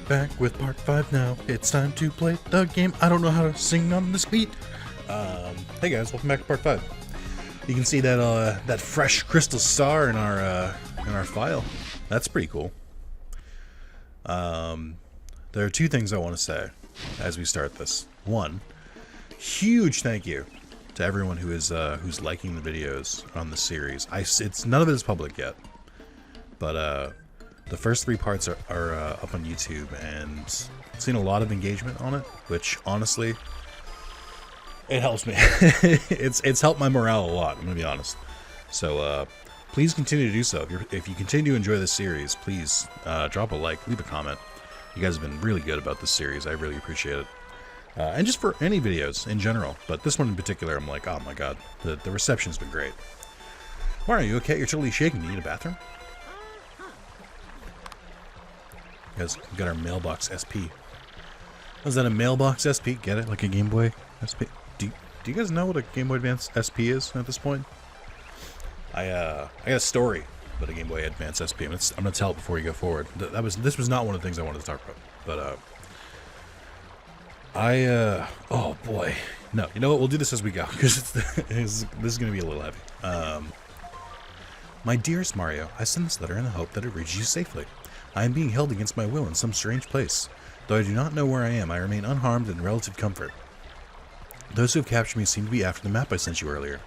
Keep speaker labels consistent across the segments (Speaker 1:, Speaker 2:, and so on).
Speaker 1: Back with part 5 now. It's time to play the game. I don't know how to sing on this beat. Hey guys, welcome back to part 5. You can see that that fresh crystal star in our file. That's pretty cool. There are two things I want to say as we start this. One, huge thank you to everyone who is who's liking the videos on the series. It's none of it is public yet, but the first 3 parts are up on YouTube, and I've seen a lot of engagement on it, which honestly, it helps me. it's helped my morale a lot, I'm gonna be honest. So please continue to do so. If you continue to enjoy this series, please drop a like, leave a comment. You guys have been really good about this series. I really appreciate it. And just for any videos in general, but this one in particular, I'm like, oh my god, the reception's been great. Mario, you okay? You're totally shaking. You need a bathroom? Guys, we got our mailbox SP. Was that a mailbox SP? Get it? Like a Game Boy SP? Do you guys know what a Game Boy Advance SP is at this point? I got a story about a Game Boy Advance SP. I'm gonna tell it before you go forward. This was not one of the things I wanted to talk about, but oh boy, no. You know what? We'll do this as we go because this is gonna be a little heavy. My dearest Mario, I send this letter in the hope that it reaches you safely. I am being held against my will in some strange place. Though I do not know where I am, I remain unharmed and in relative comfort. Those who have captured me seem to be after the map I sent you earlier.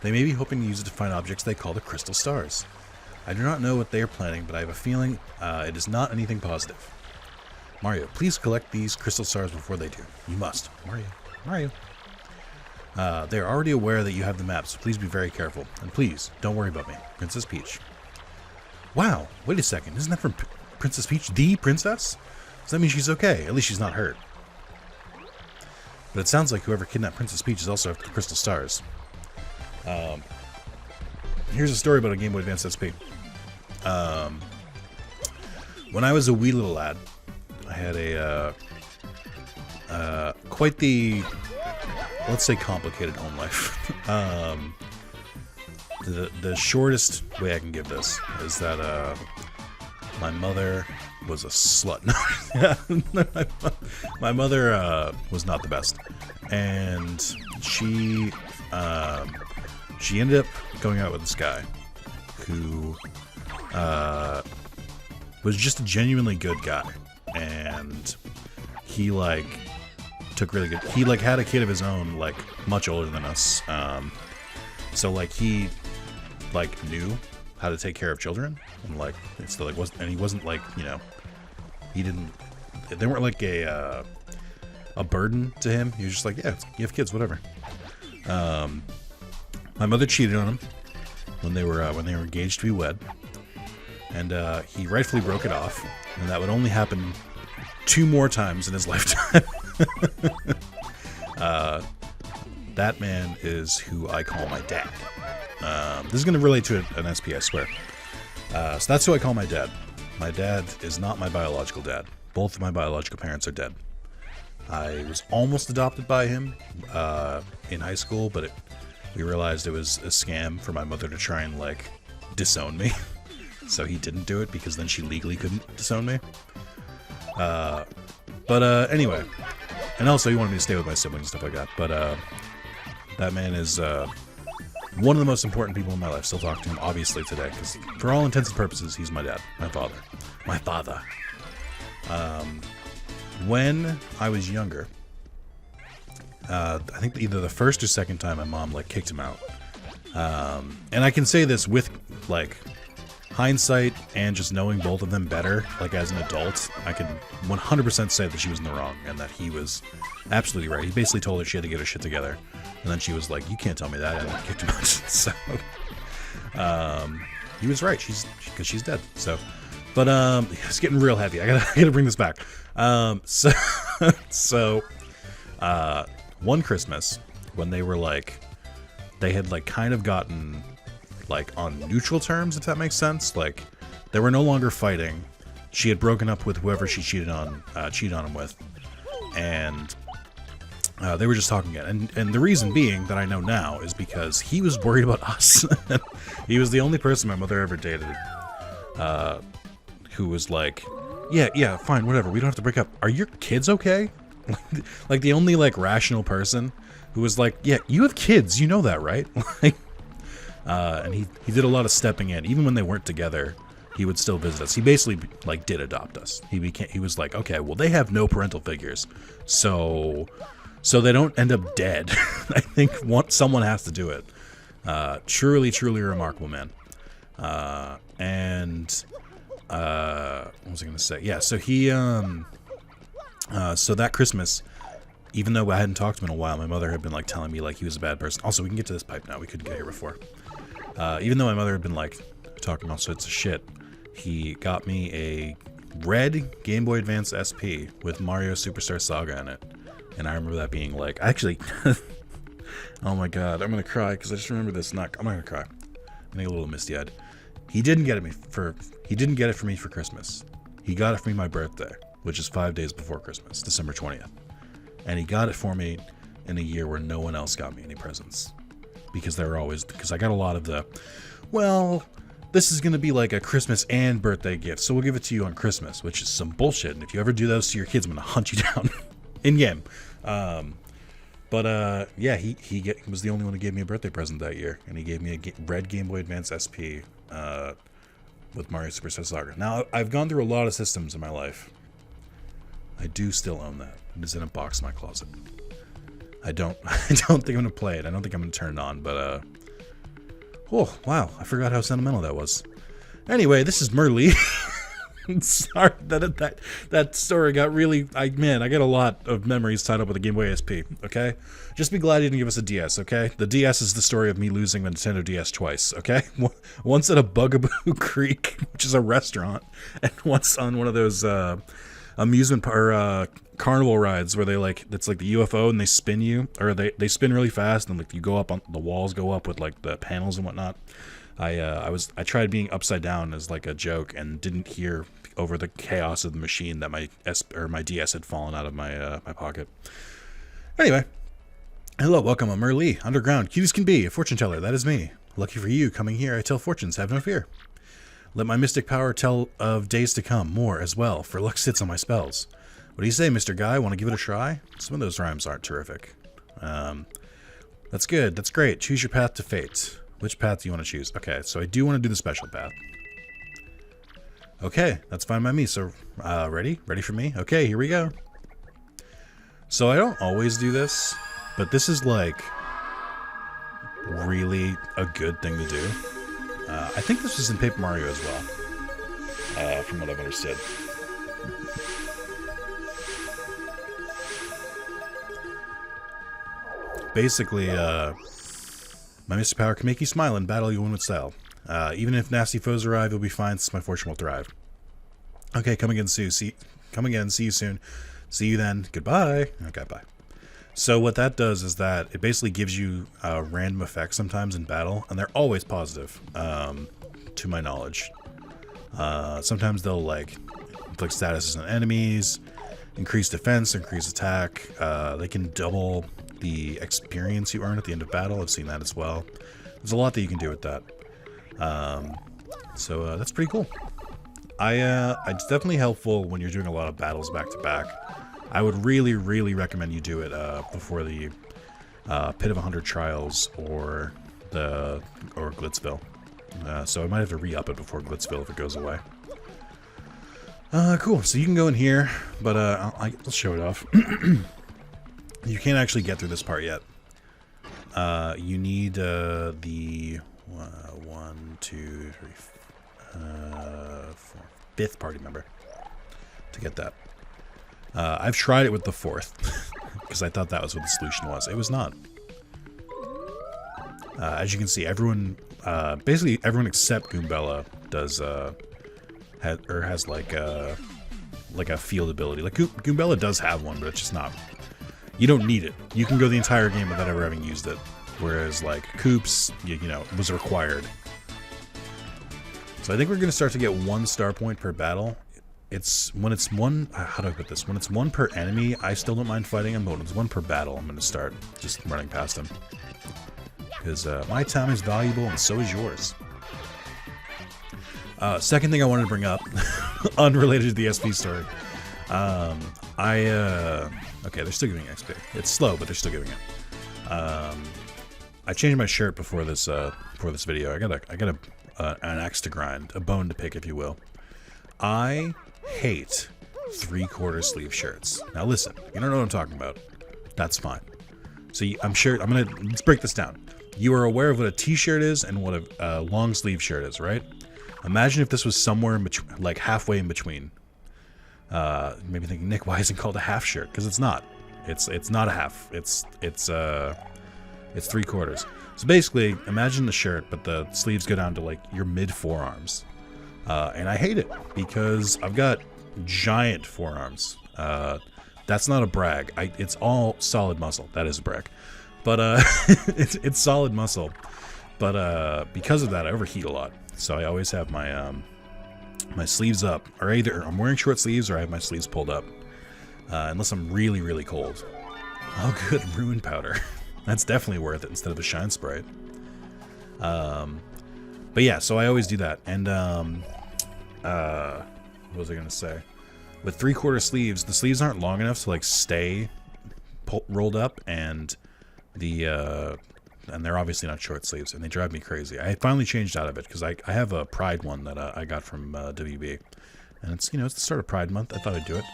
Speaker 1: They may be hoping to use it to find objects they call the crystal stars. I do not know what they are planning, but I have a feeling it is not anything positive. Mario, please collect these crystal stars before they do. You must. Mario. They are already aware that you have the map, so please be very careful. And please, don't worry about me. Princess Peach. Wow, wait a second. Isn't that from Princess Peach, the princess? Does that mean she's okay? At least she's not hurt. But it sounds like whoever kidnapped Princess Peach is also after the crystal stars. Here's a story about a Game Boy Advance SP. When I was a wee little lad, I had a quite the, let's say, complicated home life. The shortest way I can give this is that my mother was a slut. My mother was not the best, and she ended up going out with this guy who was just a genuinely good guy, and he took really good. He had a kid of his own, much older than us. So he knew how to take care of children, and he wasn't he didn't. They weren't like a burden to him. He was just like, yeah, you have kids, whatever. My mother cheated on him when they were engaged to be wed, and he rightfully broke it off, and that would only happen 2 more times in his lifetime. That man is who I call my dad. This is going to relate to an SP, I swear. So that's who I call my dad. My dad is not my biological dad. Both of my biological parents are dead. I was almost adopted by him in high school, but we realized it was a scam for my mother to try and disown me. So he didn't do it because then she legally couldn't disown me. But anyway, and also he wanted me to stay with my siblings and stuff like that. But that man is one of the most important people in my life. Still talk to him, obviously, today, because for all intents and purposes, he's my dad, my father. My father. When I was younger, I think either the first or second time my mom kicked him out. And I can say this with hindsight and just knowing both of them better, as an adult, I can 100% say that she was in the wrong and that he was absolutely right. He basically told her she had to get her shit together, and then she was like, "You can't tell me that," and I kicked him out. So he was right. Because she's dead. So, but it's getting real heavy. I gotta bring this back. So one Christmas when they were they had kind of gotten on neutral terms, if that makes sense. They were no longer fighting. She had broken up with whoever she cheated on him with, and they were just talking again. And the reason being that I know now is because he was worried about us. He was the only person my mother ever dated who was Yeah, fine, whatever. We don't have to break up. Are your kids okay? Like the only like rational person who was like, yeah, you have kids, you know that, right? Like, and he did a lot of stepping in, even when they weren't together. He would still visit us. He basically like did adopt us. He was like, okay, well they have no parental figures, so they don't end up dead. I think someone has to do it. Truly a remarkable man. And what was I gonna say? Yeah, so he so that Christmas, even though I hadn't talked to him in a while, my mother had been like telling me like he was a bad person. Also, we can get to this pipe now. We couldn't get here before. Even though my mother had been like talking all sorts of shit, he got me a red Game Boy Advance SP with Mario Superstar Saga in it. And I remember that being like, actually, oh my god, I'm gonna cry because I just remember this. I'm not gonna cry. I'm gonna get a little misty-eyed. He didn't get it for me for Christmas. He got it for me my birthday, which is 5 days before Christmas, December 20th. And he got it for me in a year where no one else got me any presents. Because I got a lot of the, well, this is going to be like a Christmas and birthday gift, so we'll give it to you on Christmas, which is some bullshit. And if you ever do those to your kids, I'm going to hunt you down in-game. Yeah, he was the only one who gave me a birthday present that year. And he gave me a red Game Boy Advance SP with Mario Superstar Saga. Now, I've gone through a lot of systems in my life. I do still own that. It is in a box in my closet. I don't think I'm gonna play it. I don't think I'm gonna turn it on, but oh wow, I forgot how sentimental that was. Anyway, this is Merlee. Sorry that story got really, I got a lot of memories tied up with the Game Boy SP, okay? Just be glad you didn't give us a DS, okay? The DS is the story of me losing the Nintendo DS twice, okay? Once at a Bugaboo Creek, which is a restaurant, and once on one of those amusement or carnival rides where they like, it's like the UFO and they spin you, or they spin really fast and like you go up on the walls, go up with like the panels and whatnot. I tried being upside down as like a joke and didn't hear over the chaos of the machine that my DS had fallen out of my my pocket. Anyway, hello, welcome. I'm Merlee, underground, cute as can be, a fortune teller. That is me. Lucky for you, coming here I tell fortunes. Have no fear. Let my mystic power tell of days to come, more as well, for luck sits on my spells. What do you say, Mr. Guy? Want to give it a try? Some of those rhymes aren't terrific. That's good. That's great. Choose your path to fate. Which path do you want to choose? Okay, so I do want to do the special path. Okay, that's fine by me. So, ready? Ready for me? Okay, here we go. So I don't always do this, but this is like really a good thing to do. I think this was in Paper Mario as well, from what I've understood. Basically, my Mr. Power can make you smile and battle you win with style. Even if nasty foes arrive, you'll be fine since my fortune will thrive. Okay, come again soon. See you soon. See you then. Goodbye. Okay, bye. So what that does is that it basically gives you random effects sometimes in battle, and they're always positive, to my knowledge. Sometimes they'll like inflict statuses on enemies, increase defense, increase attack. They can double the experience you earn at the end of battle. I've seen that as well. There's a lot that you can do with that. So that's pretty cool. It's definitely helpful when you're doing a lot of battles back to back. I would really recommend you do it before the Pit of 100 Trials or Glitzville. So I might have to re-up it before Glitzville if it goes away. Cool. So you can go in here, but let's show it off. You can't actually get through this part yet. You need the 1, 2, 3, 4, 5th party member to get that. I've tried it with the 4th because I thought that was what the solution was. It was not. As you can see, everyone, basically everyone except Goombella does has like a field ability. Like Goombella does have one, but it's just not. You don't need it. You can go the entire game without ever having used it. Whereas like Koops, you know, was required. So I think we're going to start to get 1 star point per battle. It's when it's one. How do I put this? When it's 1 per enemy, I still don't mind fighting him. But when it's 1 per battle, I'm going to start just running past him because my time is valuable and so is yours. Second thing I wanted to bring up unrelated to the SP story. Okay, they're still giving XP. It's slow, but they're still giving it. I changed my shirt before this video. I got an axe to grind, a bone to pick, if you will. I hate 3/4 sleeve shirts. Now listen, you don't know what I'm talking about. That's fine. So let's break this down. You are aware of what a t-shirt is and what a long sleeve shirt is, right? Imagine if this was somewhere in between, like halfway in between. Maybe thinking, Nick, why isn't it called a half shirt? Because it's not. It's not a half. It's 3/4. So basically, imagine the shirt, but the sleeves go down to like your mid forearms. And I hate it because I've got giant forearms. That's not a brag. It's all solid muscle. That is a brag. But it's solid muscle. But because of that, I overheat a lot. So I always have my my sleeves up, or either I'm wearing short sleeves or I have my sleeves pulled up, unless I'm really, really cold. Oh, good, ruin powder. That's definitely worth it instead of a shine sprite. But yeah, so I always do that. And what was I gonna say? With 3/4 sleeves, the sleeves aren't long enough to like stay rolled up, and they're obviously not short sleeves, and they drive me crazy. I finally changed out of it because I have a Pride one that I got from WB, and it's it's the start of Pride Month. I thought I'd do it.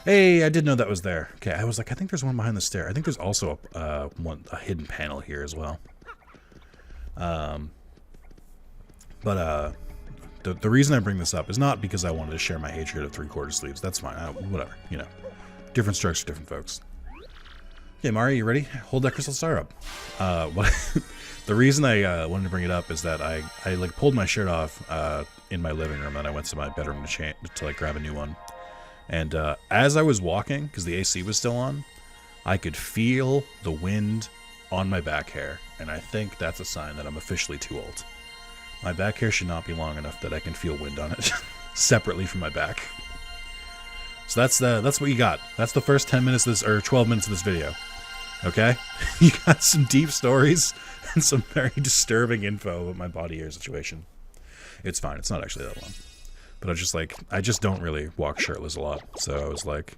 Speaker 1: Hey, I did know that was there. Okay, I was like, I think there's one behind the stair. I think there's also a hidden panel here as well. The reason I bring this up is not because I wanted to share my hatred of 3/4 sleeves. That's fine. Whatever. Different strokes for different folks. Okay, Mario, you ready? Hold that crystal star up. The reason I wanted to bring it up is that I like pulled my shirt off in my living room, and I went to my bedroom to like grab a new one. And as I was walking, because the AC was still on, I could feel the wind on my back hair, and I think that's a sign that I'm officially too old. My back hair should not be long enough that I can feel wind on it separately from my back. So that's what you got. That's the first 10 minutes of this, or 12 minutes of this video. Okay? You got some deep stories and some very disturbing info about my body hair situation. It's fine. It's not actually that long. But I just don't really walk shirtless a lot. So I was like,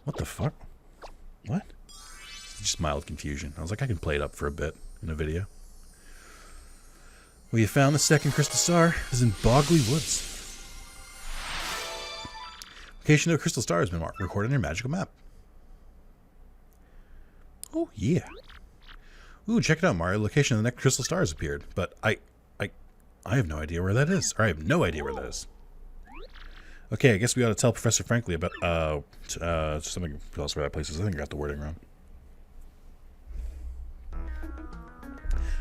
Speaker 1: what the fuck? What? Just mild confusion. I was like, I can play it up for a bit in a video. Well, you found the second crystal star is in Bogley Woods. Location of the crystal star has been recorded in your magical map. Oh, yeah. Ooh, check it out, Mario. Location of the next crystal star has appeared. But I have no idea where that is. Or I have no idea where that is. Okay, I guess we ought to tell Professor Frankly about something else about places. I think I got the wording wrong.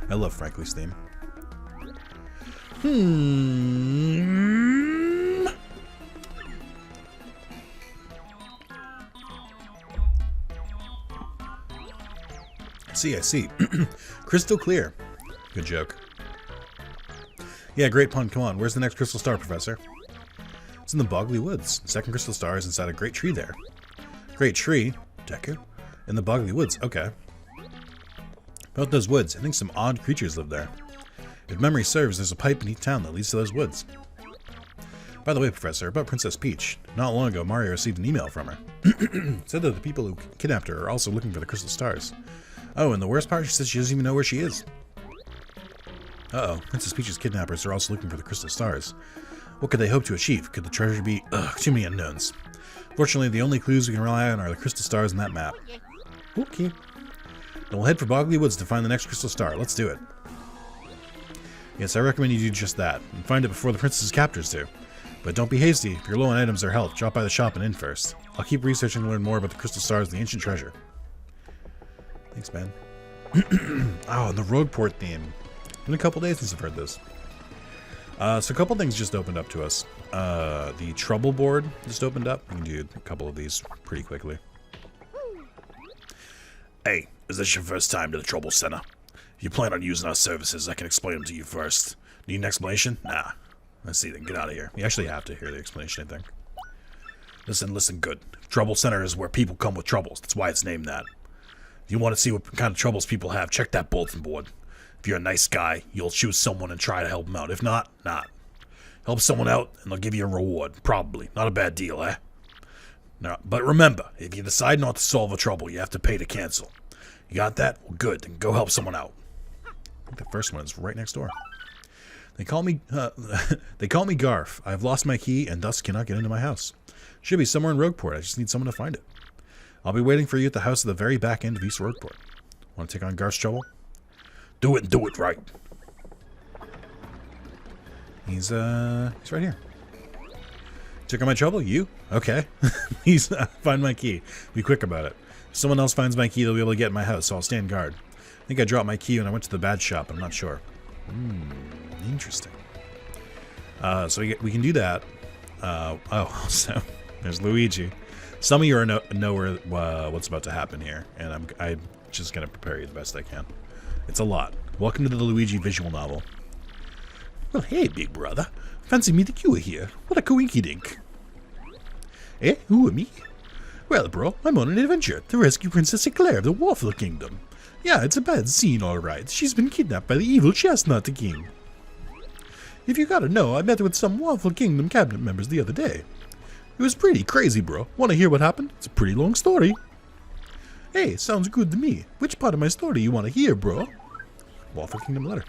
Speaker 1: I love Frankly's theme. I see. Crystal clear. Good joke. Yeah, great pun. Come on. Where's the next crystal star, Professor? It's in the Bogley Woods. The second crystal star is inside a great tree there. Great tree? Deku? In the Bogley Woods. Okay. About those woods, I think some odd creatures live there. If memory serves, there's a pipe beneath town that leads to those woods. By the way, Professor, about Princess Peach. Not long ago, Mario received an email from her. Said that the people who kidnapped her are also looking for the crystal stars. Oh, and the worst part, she says she doesn't even know where she is. Uh-oh, Princess Peach's kidnappers are also looking for the crystal stars. What could they hope to achieve? Could the treasure be... too many unknowns. Fortunately, the only clues we can rely on are the crystal stars in that map. Okay. Then we'll head for Bogley Woods to find the next crystal star. Let's do it. Yes, I recommend you do just that, and find it before the princess's captors do. But don't be hasty. If you're low on items or health, drop by the shop and in first. I'll keep researching to learn more about the crystal stars and the ancient treasure. Thanks, man. Oh, and the Rogueport theme. It's been a couple days since I've heard this. So a couple things just opened up to us. The Trouble board just opened up. We can do a couple of these pretty quickly. Hey, is this your first time to the Trouble Center? If you plan on using our services, I can explain them to you first. Need an explanation? Nah. Let's see, then get out of here. You actually have to hear the explanation, I think. Listen good. Trouble Center is where people come with troubles. That's why it's named that. If you want to see what kind of troubles people have, check that bulletin board. If you're a nice guy, you'll choose someone and try to help them out. If not, not. Help someone out, and they'll give you a reward. Probably. Not a bad deal, eh? No, but remember, if you decide not to solve a trouble, you have to pay to cancel. You got that? Well, good. Then go help someone out. I think the first one is right next door. They call me Garf. I've lost my key and thus cannot get into my house. Should be somewhere in Rogueport. I just need someone to find it. I'll be waiting for you at the house at the very back end of East Rogueport. Want to take on Garf's trouble? Do it and do it right. He's right here. Took on my trouble? You? Okay. Please find my key. Be quick about it. If someone else finds my key, they'll be able to get in my house, so I'll stand guard. I think I dropped my key when I went to the bad shop. I'm not sure. Interesting. So we can do that. So there's Luigi. Some of you know what's about to happen here, and I'm just going to prepare you the best I can. It's a lot. Welcome to the Luigi visual novel. Well, hey, big brother. Fancy meeting you here. What a coinkydink. Eh? Who are me? Well, bro, I'm on an adventure to rescue Princess Eclair of the Waffle Kingdom. Yeah, it's a bad scene, alright. She's been kidnapped by the evil Chestnut King. If you gotta know, I met with some Waffle Kingdom cabinet members the other day. It was pretty crazy, bro. Wanna hear what happened? It's a pretty long story. Hey, sounds good to me. Which part of my story you wanna hear, bro? Waffle Kingdom letter.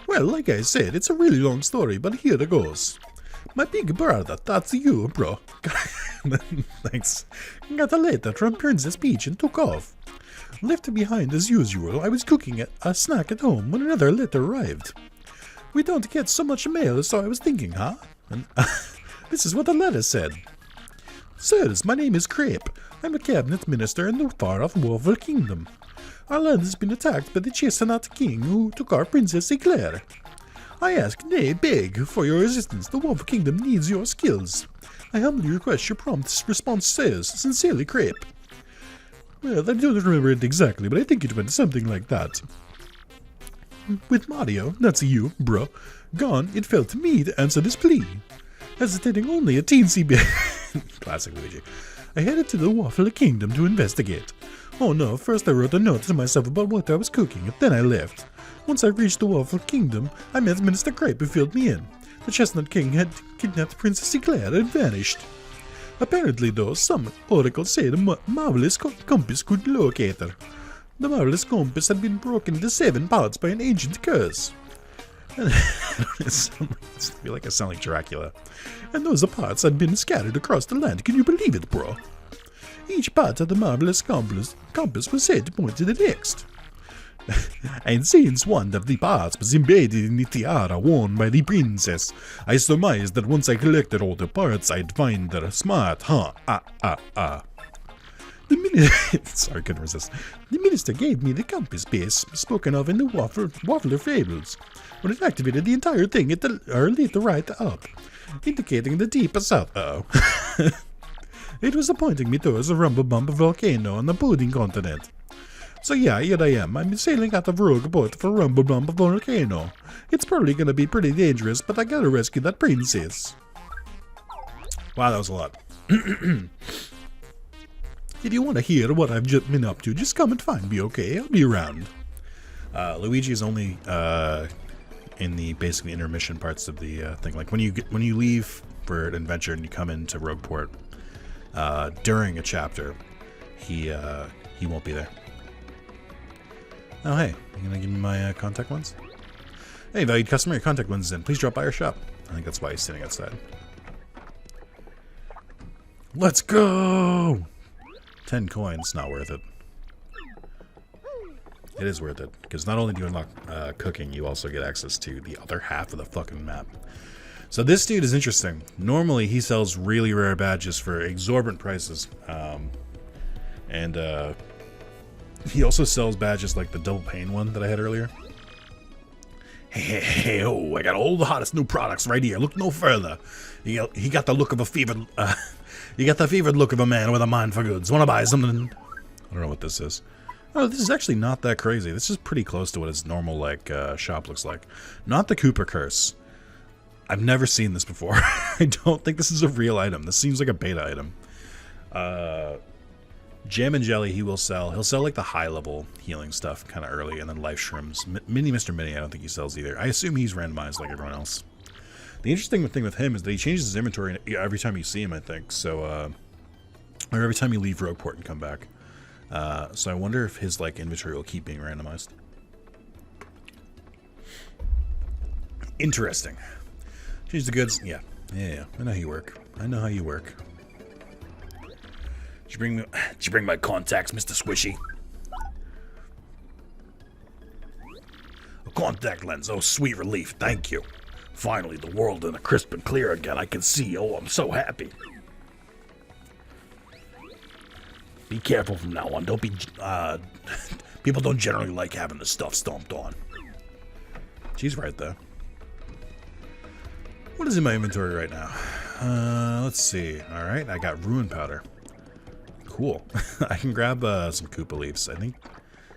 Speaker 1: Well, like I said, it's a really long story, but here it goes. My big brother, that's you, bro. Thanks. Got a letter from Princess Peach and took off. Left behind as usual, I was cooking a snack at home when another letter arrived. We don't get so much mail, so I was thinking, huh? And this is what the letter said. Sirs, my name is Crepe. I'm a cabinet minister in the far-off Waffle Kingdom. Our land has been attacked by the Chestnut King who took our Princess Eclair. I ask, nay, beg, for your assistance. The Waffle Kingdom needs your skills. I humbly request your prompt response says, Sincerely, Crepe. Well, I don't remember it exactly, but I think it went something like that. With Mario, that's you, bro, gone, it fell to me to answer this plea. Hesitating only a teensy bit. Classic Luigi. I headed to the Waffle Kingdom to investigate. Oh no, first I wrote a note to myself about what I was cooking, and then I left. Once I reached the Waffle Kingdom, I met Minister Crepe who filled me in. The Chestnut King had kidnapped Princess Eclair and vanished. Apparently, though, some oracles say the marvelous compass could locate her. The marvelous compass had been broken into 7 parts by an ancient curse. I feel like I sound like Dracula. And those parts had been scattered across the land. Can you believe it, bro? Each part of the marvelous compass was said to point to the next. And since one of the parts was embedded in the tiara worn by the princess, I surmised that once I collected all the parts, I'd find her. Smart, huh? The minister, sorry, couldn't resist. The minister gave me the compass base spoken of in the Waffler Fables. When it activated the entire thing, it lit right up, indicating the deeper south. It was pointing me towards the Rumble-Bumble volcano on the Pudding continent. So yeah, here I am. I'm sailing out of Rogueport for Rumble-Bumble volcano. It's probably gonna be pretty dangerous, but I gotta rescue that princess. Wow, that was a lot. If you want to hear what I've just been up to, just come and find me, okay? I'll be around. Luigi is only in the basically intermission parts of the thing. Like when you leave for an adventure and you come into Rogueport during a chapter, he won't be there. Oh hey, you gonna give me my contact lens? Hey, valued customer, your contact lens is in. Please drop by our shop. I think that's why he's sitting outside. Let's go! 10 coins, not worth it. It is worth it, because not only do you unlock cooking, you also get access to the other half of the fucking map. So this dude is interesting. Normally, he sells really rare badges for exorbitant prices. He also sells badges like the double pane one that I had earlier. Hey, oh, I got all the hottest new products right here. Look no further. He got the look of a fevered... you got the fevered look of a man with a mind for goods. Want to buy something? I don't know what this is. Oh, this is actually not that crazy. This is pretty close to what his normal, like, shop looks like. Not the Cooper Curse. I've never seen this before. I don't think this is a real item. This seems like a beta item. Jam and Jelly he will sell. He'll sell, like, the high-level healing stuff kind of early, and then Life Shrooms. Mini Mr. Mini I don't think he sells either. I assume he's randomized like everyone else. The interesting thing with him is that he changes his inventory every time you see him, I think. So, or every time you leave Rogueport and come back. So I wonder if his like inventory will keep being randomized. Interesting. Change the goods. Yeah. I know how you work. I know how you work. Did you bring my contacts, Mr. Squishy? A contact lens. Oh, sweet relief. Thank you. Finally, the world in a crisp and clear again. I can see. Oh, I'm so happy. Be careful from now on. Don't be, people don't generally like having the stuff stomped on. She's right, though. What is in my inventory right now? Let's see. Alright, I got ruin powder. Cool. I can grab, some Koopa leaves. I think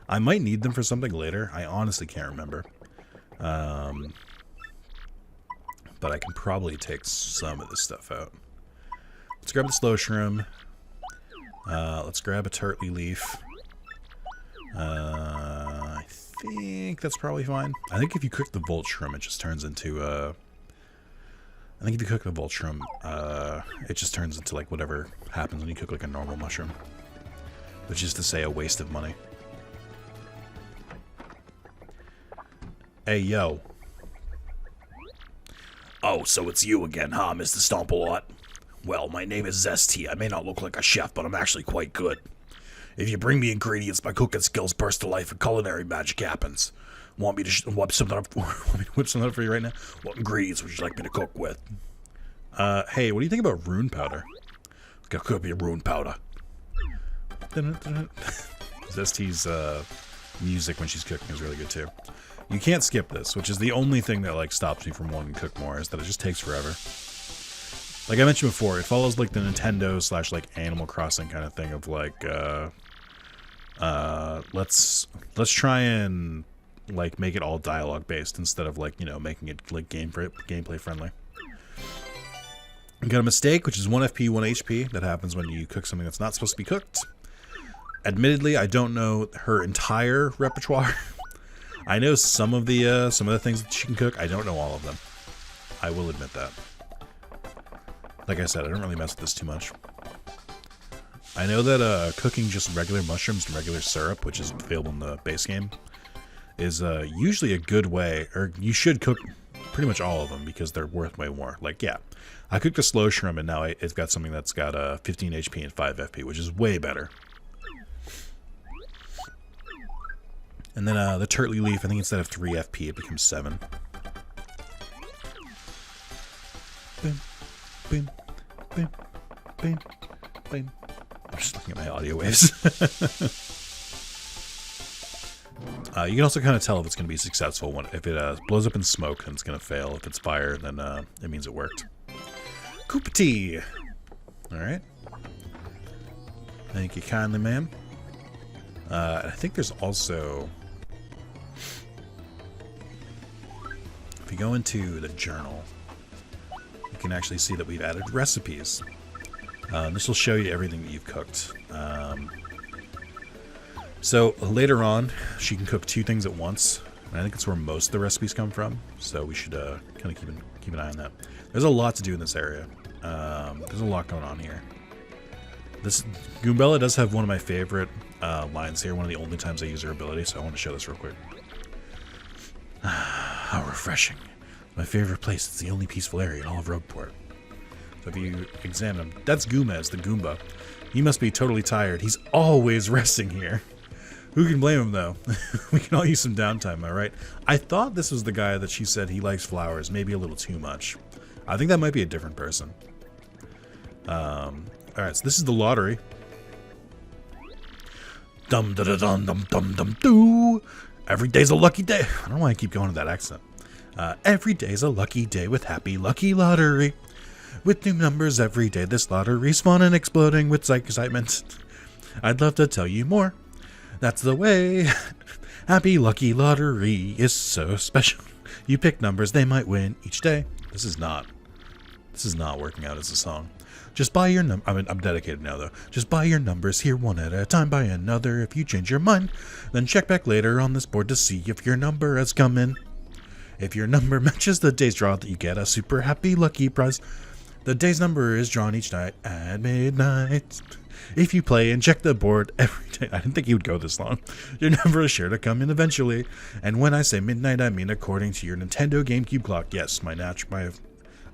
Speaker 1: I might need them for something later. I honestly can't remember. But I can probably take some of this stuff out. Let's grab the slow shroom. Let's grab a turtley leaf. I think that's probably fine. I think if you cook the volt shroom, it just turns into, I think if you cook the volt shroom, it just turns into, like, whatever happens when you cook, like, a normal mushroom. Which is to say, a waste of money. Hey, yo. Oh, so it's you again, huh, Mr. Stompalot? Well, my name is Zesty. I may not look like a chef, but I'm actually quite good. If you bring me ingredients, my cooking skills burst to life and culinary magic happens. Want me to whip something up? Want me to whip something up for you right now? What ingredients would you like me to cook with? Hey, what do you think about rune powder? Cook me a rune powder. Zesty's music when she's cooking is really good too. You can't skip this, which is the only thing that like stops me from wanting to cook more, is that it just takes forever. Like I mentioned before, it follows like the Nintendo / like Animal Crossing kind of thing of like, let's try and like make it all dialogue based instead of like, you know, making it like gameplay friendly. We got a mistake, which is 1 FP, 1 HP. That happens when you cook something that's not supposed to be cooked. Admittedly, I don't know her entire repertoire. I know some of the things that she can cook. I don't know all of them. I will admit that. Like I said, I don't really mess with this too much. I know that cooking just regular mushrooms and regular syrup, which is available in the base game, is usually a good way, or you should cook pretty much all of them because they're worth way more. Like, yeah, I cooked a slow shroom and now it's got something that's got 15 HP and 5 FP, which is way better. And then the turtley leaf, I think instead of 3 FP, it becomes 7. Boom, boom, boom, boom, boom. I'm just looking at my audio waves. You can also kind of tell if it's going to be successful. If it blows up in smoke, then it's going to fail. If it's fire, then it means it worked. Koopa tea! Alright. Thank you kindly, ma'am. I think there's also... If you go into the journal, you can actually see that we've added recipes. This will show you everything that you've cooked. So later on, she can cook 2 things at once. And I think that's where most of the recipes come from. So we should kind of keep an eye on that. There's a lot to do in this area. There's a lot going on here. This Goombella does have one of my favorite lines here. One of the only times I use her ability. So I want to show this real quick. How refreshing. My favorite place. It's the only peaceful area in all of Rogueport. So if you examine him, that's Gomez, the Goomba. He must be totally tired. He's always resting here. Who can blame him, though? We can all use some downtime, am I right? I thought this was the guy that she said he likes flowers, maybe a little too much. I think that might be a different person. Alright, so this is the lottery. Dum da da dum dum dum dum doo. Every day's a lucky day. I don't know why I keep going to that accent. Every day's a lucky day with happy lucky lottery. With new numbers every day, this lottery's fun and exploding with excitement. I'd love to tell you more. That's the way. Happy lucky lottery is so special. You pick numbers, they might win each day. This is not working out as a song. Just buy your number. I mean, I'm dedicated now, though. Just buy your numbers here one at a time. Buy another if you change your mind. Then check back later on this board to see if your number has come in. If your number matches the day's draw, you get a super happy lucky prize. The day's number is drawn each night at midnight. If you play and check the board every day, I didn't think you would go this long. Your number is sure to come in eventually. And when I say midnight, I mean according to your Nintendo GameCube clock. Yes, my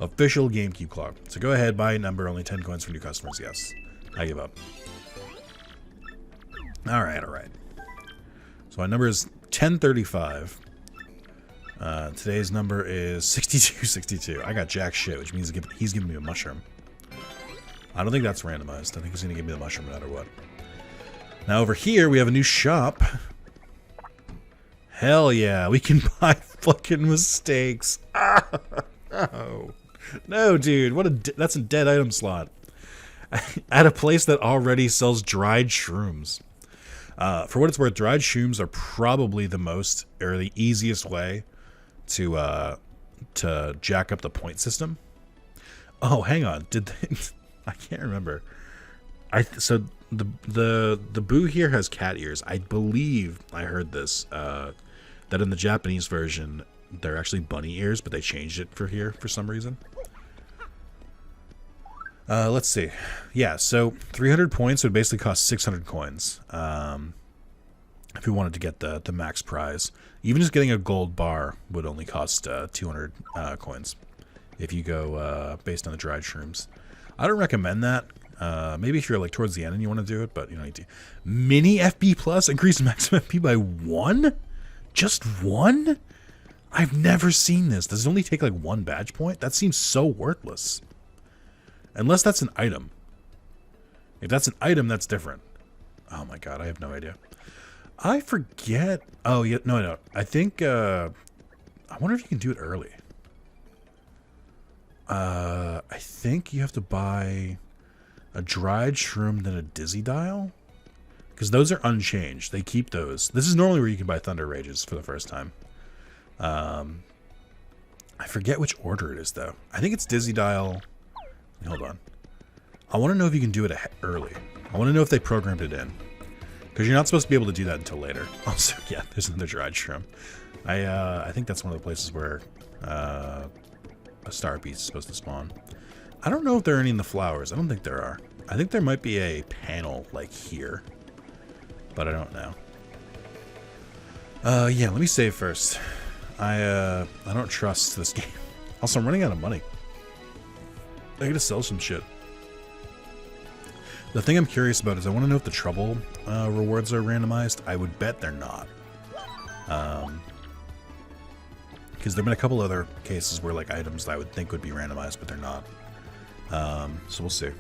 Speaker 1: official GameCube clock. So go ahead, buy a number, only 10 coins for new customers. Yes, I give up. All right. So my number is 1035. Today's number is 6262. I got jack shit, which means he's giving me a mushroom. I don't think that's randomized. I think he's going to give me the mushroom no matter what. Now over here, we have a new shop. Hell yeah, we can buy fucking mistakes. Oh. No, dude, that's a dead item slot. At a place that already sells dried shrooms. For what it's worth, dried shrooms are probably the easiest way to jack up the point system. Oh, hang on. Did they... I can't remember. So the boo here has cat ears. I believe I heard this that in the Japanese version they're actually bunny ears, but they changed it for here for some reason. Let's see. Yeah, so 300 points would basically cost 600 coins. If we wanted to get the max prize. Even just getting a gold bar would only cost 200 coins if you go based on the dried shrooms. I don't recommend that. Maybe if you're like towards the end and you want to do it, but you know, you do. Mini FB Plus increase maximum FP by 1? Just 1? I've never seen this. Does it only take like 1 badge point? That seems so worthless. Unless that's an item. If that's an item, that's different. Oh my god, I have no idea. I forget. Oh, yeah, no. I think, I wonder if you can do it early. I think you have to buy a dried shroom, then a dizzy dial. Because those are unchanged. They keep those. This is normally where you can buy Thunder Rages for the first time. I forget which order it is, though. I think it's dizzy dial. Hold on. I want to know if you can do it early. I want to know if they programmed it in. Because you're not supposed to be able to do that until later. Also, yeah, there's another dried shroom. I think that's one of the places where a star piece is supposed to spawn. I don't know if there are any in the flowers. I don't think there are. I think there might be a panel like here. But I don't know. Yeah, let me save first. I don't trust this game. Also, I'm running out of money. I gotta sell some shit. The thing I'm curious about is I want to know if the trouble rewards are randomized. I would bet they're not. Because there have been a couple other cases where like items that I would think would be randomized, but they're not. So we'll see.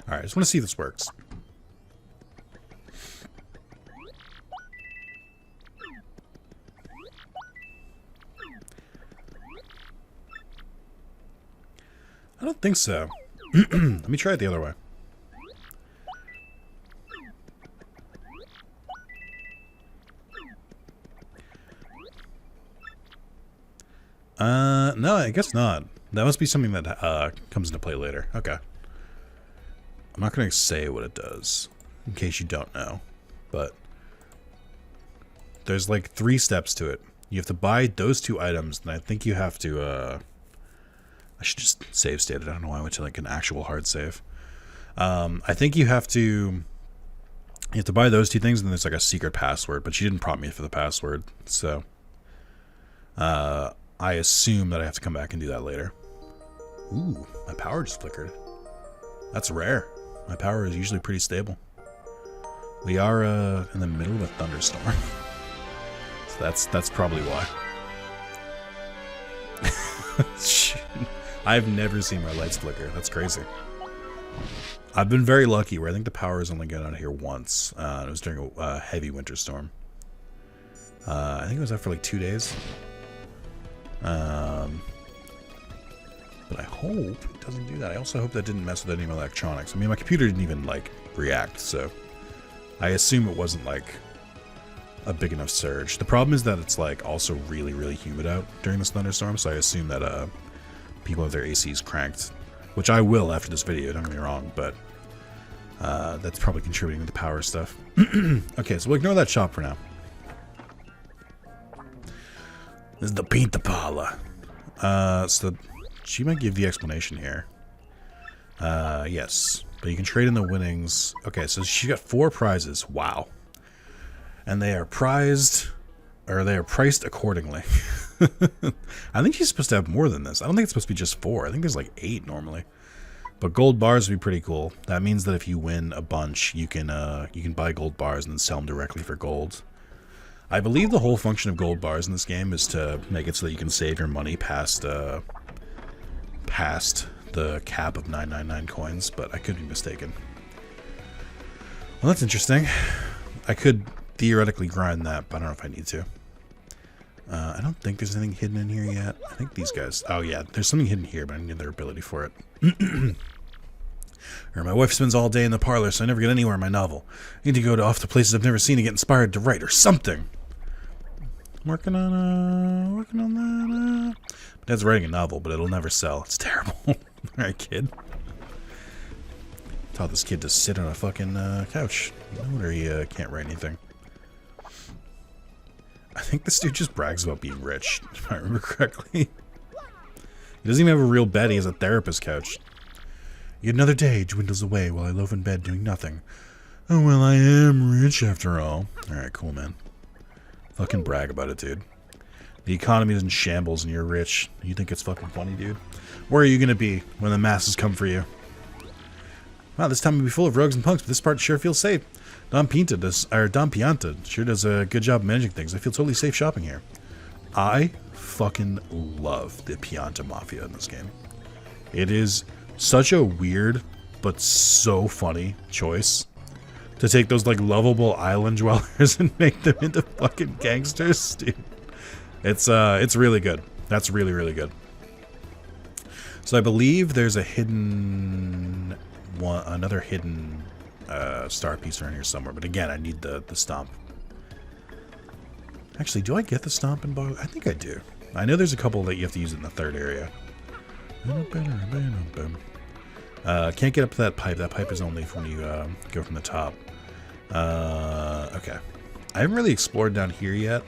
Speaker 1: Alright, I just want to see if this works. I don't think so. Let me try it the other way. No, I guess not. That must be something that comes into play later. Okay. I'm not going to say what it does, in case you don't know. But there's like 3 steps to it. You have to buy those 2 items, and I think you have to... I should just save state it. I don't know why I went to like an actual hard save. I think you have to buy those 2 things, and there's like a secret password, but she didn't prompt me for the password, so I assume that I have to come back and do that later. Ooh, my power just flickered. That's rare. My power is usually pretty stable. We are in the middle of a thunderstorm, so that's probably why. I've never seen my lights flicker. That's crazy. I've been very lucky where I think the power has only gone out of here once. It was during a heavy winter storm. I think it was out for like 2 days. But I hope it doesn't do that. I also hope that didn't mess with any of my electronics. I mean, my computer didn't even like react, so I assume it wasn't like a big enough surge. The problem is that it's like also really, really humid out during this thunderstorm, so I assume that people have their ACs cranked, which I will after this video, don't get me wrong, but that's probably contributing to the power stuff. Okay, so we'll ignore that shop for now. This is the Pinta Parlor. So she might give the explanation here. Yes, but you can trade in the winnings. Okay, so she got 4 prizes. Wow. And they are prized, or they are priced accordingly. I think she's supposed to have more than this. I don't think it's supposed to be just 4. I think there's like 8 normally. But gold bars would be pretty cool. That means that if you win a bunch, you can buy gold bars and then sell them directly for gold. I believe the whole function of gold bars in this game is to make it so that you can save your money past the cap of 999 coins, but I could be mistaken. Well, that's interesting. I could theoretically grind that, but I don't know if I need to. I don't think there's anything hidden in here yet. I think these guys... Oh, yeah, there's something hidden here, but I need their ability for it. Or my wife spends all day in the parlor, so I never get anywhere in my novel. I need to go off to places I've never seen to get inspired to write, or something. Working on that. Dad's writing a novel, but it'll never sell. It's terrible. Alright, kid. Taught this kid to sit on a fucking couch. No wonder he can't write anything. I think this dude just brags about being rich, if I remember correctly. He doesn't even have a real bed, he has a therapist couch. Yet another day dwindles away while I loaf in bed doing nothing. Oh, well, I am rich after all. Alright, cool, man. Fucking brag about it, dude. The economy is in shambles and you're rich. You think it's fucking funny, dude? Where are you gonna be when the masses come for you? Wow, this time will be full of rogues and punks, but this part sure feels safe. Don Pianta sure does a good job managing things. I feel totally safe shopping here. I fucking love the Pianta Mafia in this game. It is such a weird, but so funny choice to take those, like, lovable island dwellers and make them into fucking gangsters, dude. It's really good. That's really, really good. So I believe there's a hidden one, another hidden star piece around here somewhere. But again, I need the stomp. Actually, do I get the stomp in Bog? I think I do. I know there's a couple that you have to use in the 3rd area. Can't get up to that pipe. That pipe is only when you go from the top. Okay. I haven't really explored down here yet,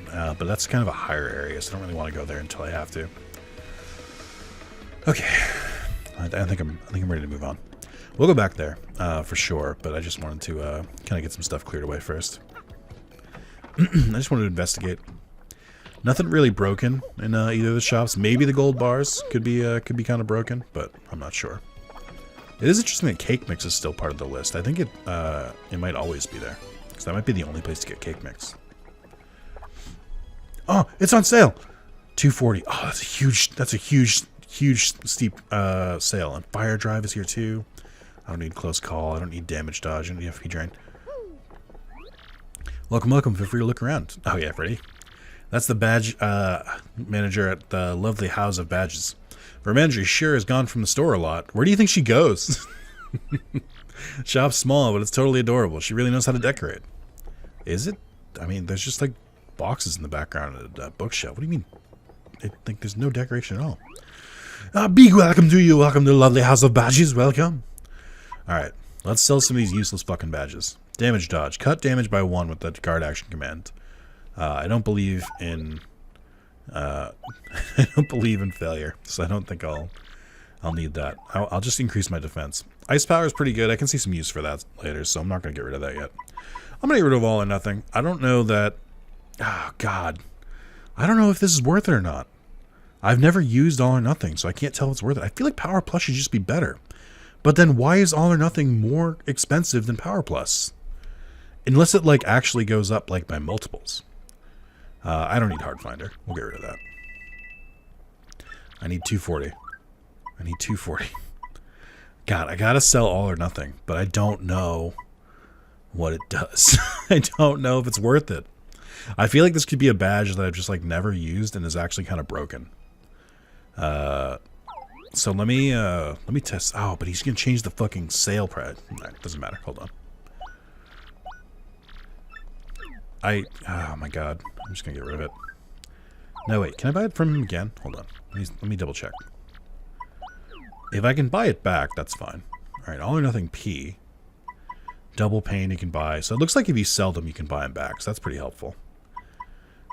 Speaker 1: but that's kind of a higher area, so I don't really want to go there until I have to. Okay. I think I'm ready to move on. We'll go back there for sure, but I just wanted to kind of get some stuff cleared away first. I just wanted to investigate. Nothing really broken in either of the shops. Maybe the gold bars could be kind of broken, but I'm not sure. It is interesting that cake mix is still part of the list. I think it might always be there, because that might be the only place to get cake mix. Oh, it's on sale. $240. Oh, that's a huge steep sale. And fire drive is here too. I don't need close call. I don't need damage dodge. I don't need FP drain. Welcome, welcome. Feel free to look around. Oh yeah, ready? That's the badge manager at the lovely House of Badges. Her manager sure has gone from the store a lot. Where do you think she goes? Shop's small, but it's totally adorable. She really knows how to decorate. Is it? I mean, there's just like boxes in the background of the bookshelf. What do you mean? I think there's no decoration at all. Big welcome to you. Welcome to the lovely House of Badges. Welcome. Alright, let's sell some of these useless fucking badges. Damage dodge. Cut damage by 1 with the guard action command. I don't believe in... I don't believe in failure, so I don't think I'll need that. I'll just increase my defense. Ice power is pretty good. I can see some use for that later, so I'm not going to get rid of that yet. I'm going to get rid of all or nothing. I don't know that... Oh, God. I don't know if this is worth it or not. I've never used all or nothing, so I can't tell if it's worth it. I feel like Power Plus should just be better. But then why is all or nothing more expensive than Power Plus? Unless it, like, actually goes up, like, by multiples. I don't need Hard Finder. We'll get rid of that. I need 240. I need 240. God, I gotta sell all or nothing, but I don't know what it does. I don't know if it's worth it. I feel like this could be a badge that I've just, like, never used and is actually kind of broken. So let me test. Oh, but he's gonna change the fucking sale price. It doesn't matter. Hold on. Oh my god. I'm just gonna get rid of it. No, wait. Can I buy it from him again? Hold on. Let me double check. If I can buy it back, that's fine. Alright, all or nothing P. Double pain you can buy. So it looks like if you sell them, you can buy them back. So that's pretty helpful.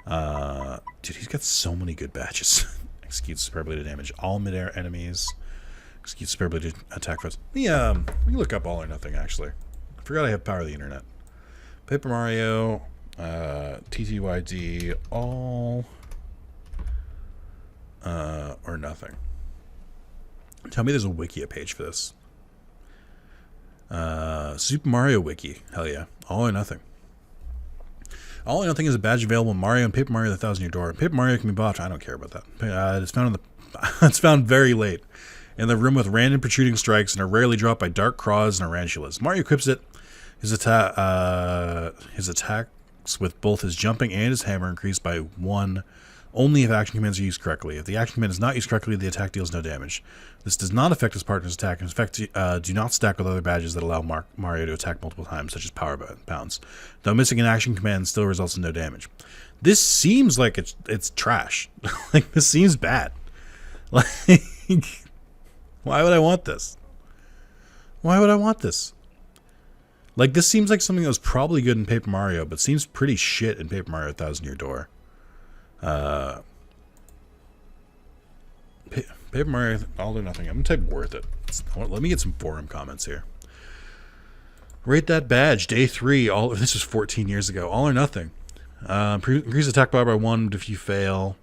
Speaker 1: Dude, he's got so many good badges. Execute superbly to damage all midair enemies. Execute superbly to attack first. Yeah, we can look up all or nothing, actually. I forgot I have power of the internet. Paper Mario, TTYD, all or nothing. Tell me there's a Wikia page for this. Super Mario Wiki. Hell yeah. All or nothing. All or nothing is a badge available in Mario and Paper Mario the Thousand Year Door. Paper Mario can be bought. I don't care about that. It's found in the it's found very late in the room with random protruding strikes and are rarely dropped by dark craws and tarantulas. Mario equips it. His attacks with both his jumping and his hammer increase by 1 only if action commands are used correctly. If the action command is not used correctly, the attack deals no damage. This does not affect his partner's attack. In fact, do not stack with other badges that allow Mario to attack multiple times, such as Power Bounce. Though missing an action command still results in no damage. This seems like it's trash. Like, this seems bad. Like, why would I want this? Why would I want this? Like, this seems like something that was probably good in Paper Mario, but seems pretty shit in Paper Mario Thousand Year Door. Paper Mario, all or nothing. I'm gonna type worth it. Let me get some forum comments here. Rate that badge. Day 3. This was 14 years ago. All or nothing. Increase attack power by 1 if you fail.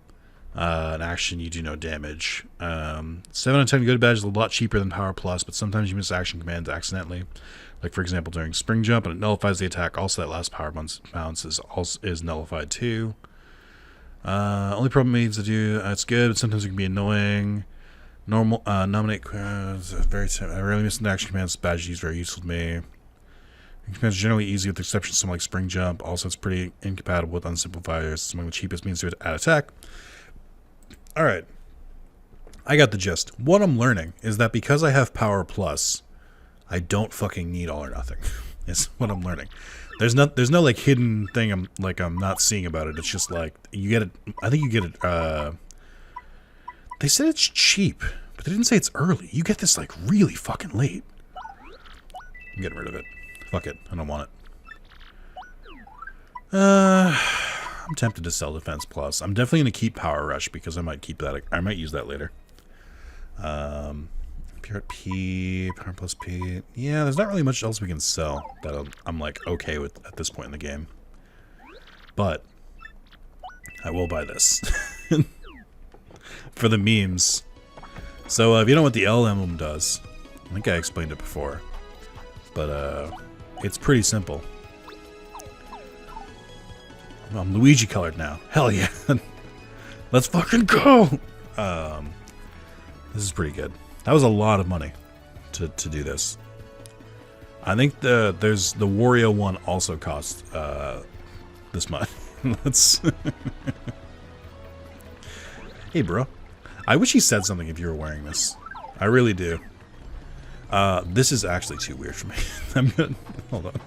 Speaker 1: An action you do no damage. 7 out of 10 good badge is a lot cheaper than Power Plus, but sometimes you miss action commands accidentally. Like, for example, during Spring Jump, and it nullifies the attack. Also, that last Power Bounce is nullified too. Only problem means to do. It's good, but sometimes it can be annoying. Normal nominate I rarely miss an action commands. Badge is very useful to me. Commands are generally easy with the exception of something like Spring Jump. Also, it's pretty incompatible with unsimplifiers. Some of the cheapest means to add attack. Alright. I got the gist. What I'm learning is that because I have Power Plus, I don't fucking need all or nothing. Is what I'm learning. There's no like hidden thing I'm not seeing about it. It's just like you get it. I think you get it. They said it's cheap, but they didn't say it's early. You get this like really fucking late. I'm getting rid of it. Fuck it. I don't want it. I'm tempted to sell Defense Plus. I'm definitely gonna keep Power Rush because I might keep that. I might use that later. Pure P, Power Plus P. Yeah, there's not really much else we can sell that I'm like okay with at this point in the game. But I will buy this for the memes. So if you know what the L emblem does, I think I explained it before, but it's pretty simple. I'm Luigi colored now. Hell yeah. Let's fucking go. This is pretty good. That was a lot of money to do this. I think the Wario one also cost this much. Let's Hey bro. I wish he said something if you were wearing this. I really do. This is actually too weird for me. I'm good. Hold on.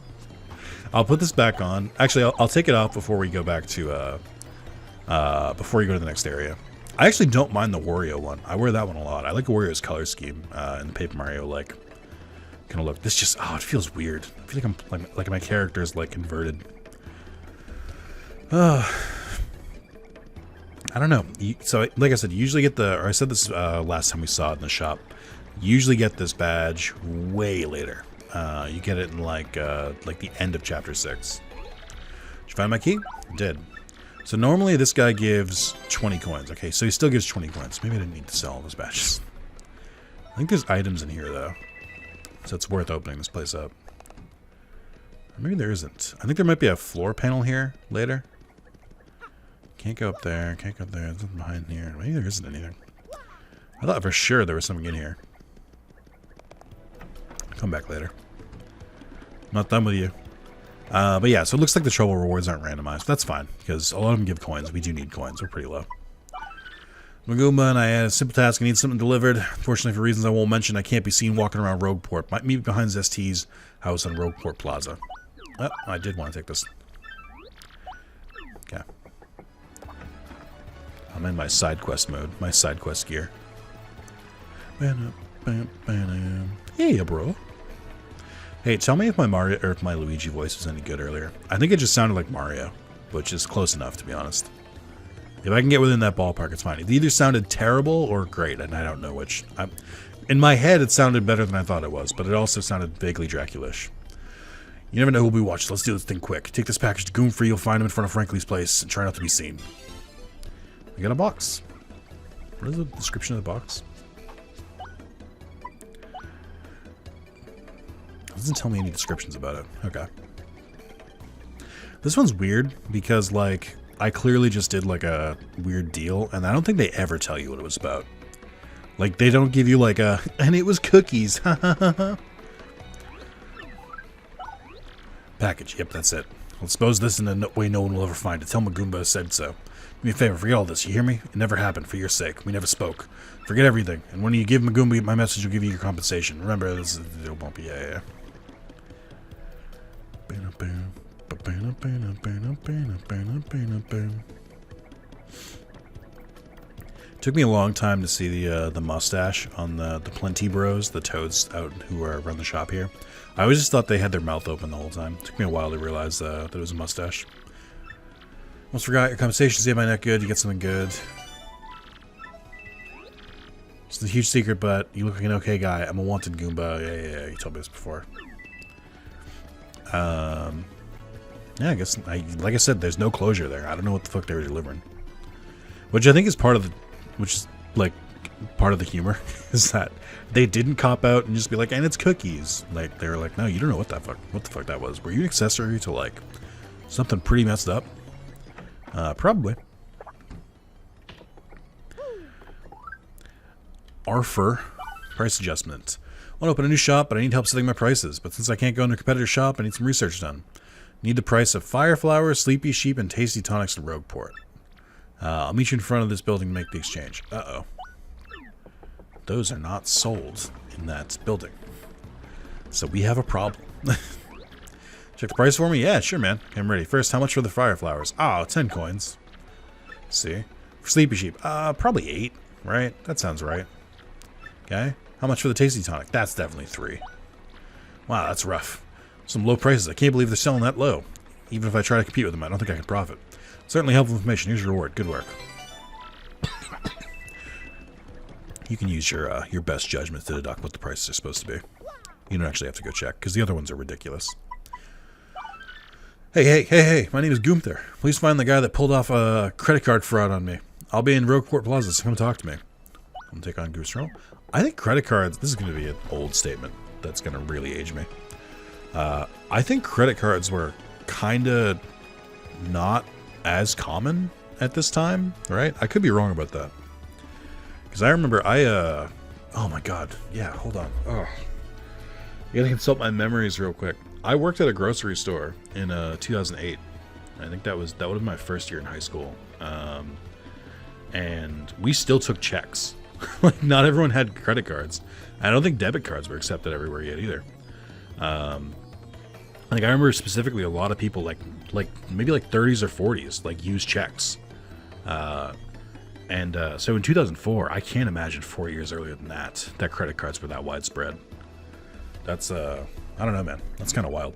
Speaker 1: I'll put this back on. Actually, I'll take it off before we go back to before you go to the next area. I actually don't mind the Wario one. I wear that one a lot. I like Wario's color scheme in the Paper Mario like kind of look. This just it feels weird. I feel like like my character is like converted. I don't know. So like I said, you usually get or I said this last time we saw it in the shop. You usually get this badge way later. You get it in like the end of chapter 6. Did you find my key? I did. So normally this guy gives 20 coins. Okay, so he still gives 20 coins. Maybe I didn't need to sell all those badges. I think there's items in here though, so it's worth opening this place up. Or maybe there isn't. I think there might be a floor panel here later. Can't go up there. Can't go up there. There's nothing behind here. Maybe there isn't anything. I thought for sure there was something in here. Come back later. I'm not done with you. But yeah, so it looks like the trouble rewards aren't randomized. That's fine, because a lot of them give coins. We do need coins. We're pretty low. Maguma and I had a simple task. I need something delivered. Unfortunately, for reasons I won't mention, I can't be seen walking around Rogueport. Might meet behind ZestT's house on Rogueport Plaza. Oh, I did want to take this. Okay. I'm in my side quest mode. My side quest gear. Man up. Hey, bro. Hey, tell me if my Mario or if my Luigi voice was any good earlier. I think it just sounded like Mario, which is close enough, to be honest. If I can get within that ballpark, it's fine. It either sounded terrible or great, and I don't know which. In my head, it sounded better than I thought it was, but it also sounded vaguely Dracula-ish. You never know who'll be watching. Let's do this thing quick. Take this package to Goon Free. You'll find him in front of Frankly's place, and try not to be seen. We got a box. What is the description of the box? It doesn't tell me any descriptions about it. Okay. This one's weird because, like, I clearly just did, like, a weird deal, and I don't think they ever tell you what it was about. Like, they don't give you, like, a, and it was cookies. Package. Yep, that's it. I'll dispose this in a way no one will ever find it. Tell Magumba said so. Do me a favor, forget all this, you hear me? It never happened, for your sake. We never spoke. Forget everything. And when you give Magumba my message, he'll give you your compensation. Remember, this is, it won't be, yeah. Took me a long time to see the mustache on the Plenty Bros, the toads out who run the shop here. I always just thought they had their mouth open the whole time. Took me a while to realize that it was a mustache. Almost forgot your compensation. Save my neck good. You get something good. It's a huge secret, but you look like an okay guy. I'm a wanted Goomba. Yeah. You told me this before. Yeah, I guess, like I said, there's no closure there. I don't know what the fuck they were delivering. Which I think is part of the, part of the humor, is that they didn't cop out and just be like, and it's cookies. Like, they were like, no, you don't know what the fuck that was. Were you an accessory to, like, something pretty messed up? Probably. Arfer. Price adjustment. I want to open a new shop, but I need help setting my prices. But since I can't go into a competitor's shop, I need some research done. Need the price of Fire Flower, Sleepy Sheep, and Tasty Tonics in Rogueport. I'll meet you in front of this building to make the exchange. Uh-oh. Those are not sold in that building. So we have a problem. Check the price for me? Yeah, sure, man. I'm ready. First, how much for the Fire Flowers? Oh, 10 coins. Let's see. For Sleepy Sheep, probably 8, right? That sounds right. Okay. How much for the Tasty Tonic? That's definitely 3. Wow, that's rough. Some low prices. I can't believe they're selling that low. Even if I try to compete with them, I don't think I can profit. Certainly helpful information. Here's your reward. Good work. You can use your best judgment to deduct what the prices are supposed to be. You don't actually have to go check, because the other ones are ridiculous. Hey, my name is Gunther. Please find the guy that pulled off a credit card fraud on me. I'll be in Rogueport Plaza, so come talk to me. I'm going to take on Goose Roll. I think credit cards, this is going to be an old statement that's going to really age me. I think credit cards were kind of not as common at this time, right? I could be wrong about that. Because I remember oh my god, yeah, hold on. Oh, you gotta consult my memories real quick. I worked at a grocery store in 2008. I think that would have been my first year in high school. And we still took checks. Like, not everyone had credit cards. I don't think debit cards were accepted everywhere yet either. Like, I remember specifically a lot of people, like maybe like 30s or 40s, like, use checks. So in 2004, I can't imagine 4 years earlier than that credit cards were that widespread. That's, I don't know, man. That's kind of wild.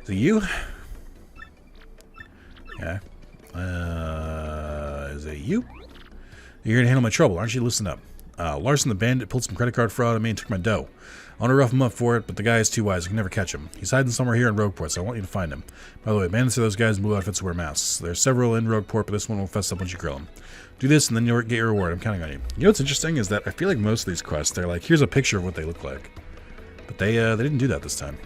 Speaker 1: Is it you? Yeah. Is it you? You're here to handle my trouble, aren't you? Listen up. Larson the Bandit pulled some credit card fraud on me and took my dough. I want to rough him up for it, but the guy is too wise. I can never catch him. He's hiding somewhere here in Rogueport, so I want you to find him. By the way, bandits are those guys in blue outfits who wear masks. There's several in Rogueport, but this one will fess up once you grill him. Do this, and then you'll get your reward. I'm counting on you. You know what's interesting is that I feel like most of these quests, they're like, here's a picture of what they look like. But they didn't do that this time.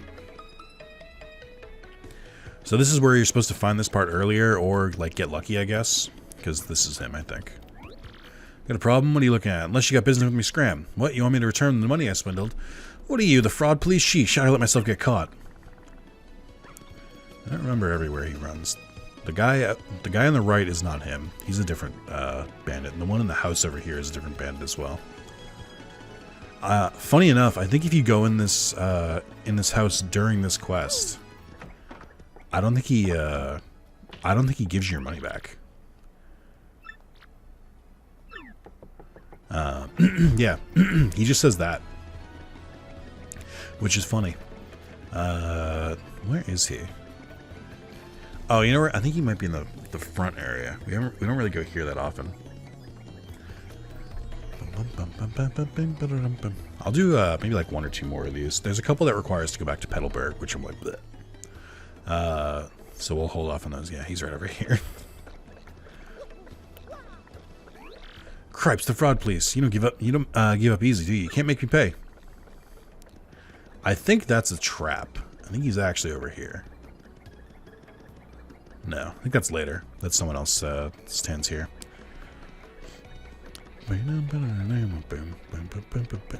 Speaker 1: So this is where you're supposed to find this part earlier, or, like, get lucky, I guess. Because this is him, I think. Got a problem? What are you looking at? Unless you got business with me, scram. What? You want me to return the money I swindled? What are you, the fraud police? Sheesh, I let myself get caught. I don't remember everywhere he runs. The guy on the right is not him. He's a different bandit. And the one in the house over here is a different bandit as well. Funny enough, I think if you go in this house during this quest, I don't think he gives you your money back. Yeah, he just says that, which is funny. Where is he? Oh, you know where? I think he might be in the front area. We don't really go here that often. I'll do maybe like 1 or 2 more of these. There's a couple that require us to go back to Petalburg, which I'm like, bleh. So we'll hold off on those. Yeah, he's right over here. Cripes, the fraud police. You don't give up. You don't give up easy, do you? You can't make me pay. I think that's a trap. I think he's actually over here. No, I think that's later. That's someone else stands here. I